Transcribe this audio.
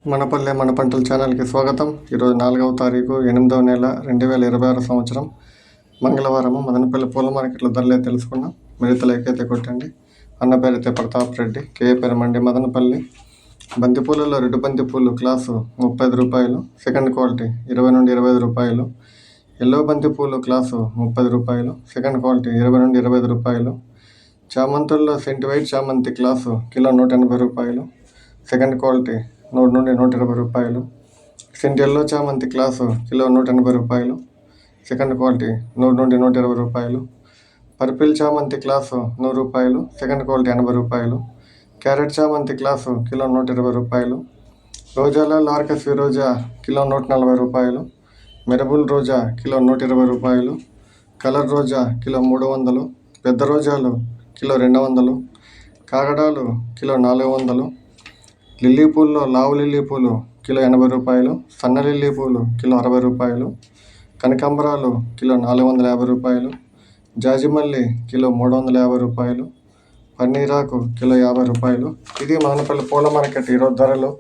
మనపల్లె మన పంటల ఛానల్కి స్వాగతం. ఈరోజు 4వ తారీఖు 8వ నెల 2026 సంవత్సరం మంగళవారము. మదనపల్లి పూల మార్కెట్లో ధరలే తెలుసుకున్నాం. మిగతా లైకైతే కొట్టండి. అన్న పేరైతే ప్రతాప్ రెడ్డి, కే పేరు మండి, మదనపల్లి. బంతిపూలలో రెడ్డు బంతిపూలు క్లాసు 35 రూపాయలు, సెకండ్ క్వాలిటీ 20 నుండి 25 రూపాయలు. ఎల్లో బంతిపూలు క్లాసు 30 రూపాయలు, సెకండ్ క్వాలిటీ 20 నుండి 25 రూపాయలు. చామంతుల్లో సెంటి వైట్ చామంతి క్లాసు కిలో 180 రూపాయలు, సెకండ్ క్వాలిటీ 100 నుండి 120 రూపాయలు. సెంటి ఎల్లో చామంతి క్లాసు కిలో 180 రూపాయలు, సెకండ్ క్వాలిటీ 100 నుండి 120 రూపాయలు. పర్పిల్ చామంతి క్లాసు 100 రూపాయలు, సెకండ్ క్వాలిటీ 80 రూపాయలు. క్యారెట్ చామంతి క్లాసు కిలో 120 రూపాయలు. రోజాల లార్కస్ రోజా కిలో 140 రూపాయలు. మెరబుల్ రోజా కిలో 120 రూపాయలు. కలర్ రోజా కిలో 300. పెద్ద రోజాలు కిలో 200. కాగడాలు కిలో 400. లిల్లీ పూల్లో లావు లిల్లీ పూలు కిలో 80 రూపాయలు, సన్న లిల్లీ పూలు కిలో 60 రూపాయలు. కనకాంబరాలు కిలో 450 రూపాయలు. జాజిమల్లి కిలో 350 రూపాయలు. పన్నీరాకు కిలో 50 రూపాయలు. ఇది మదనపల్లి పూల మార్కెట్ ఈరోజు ధరలు.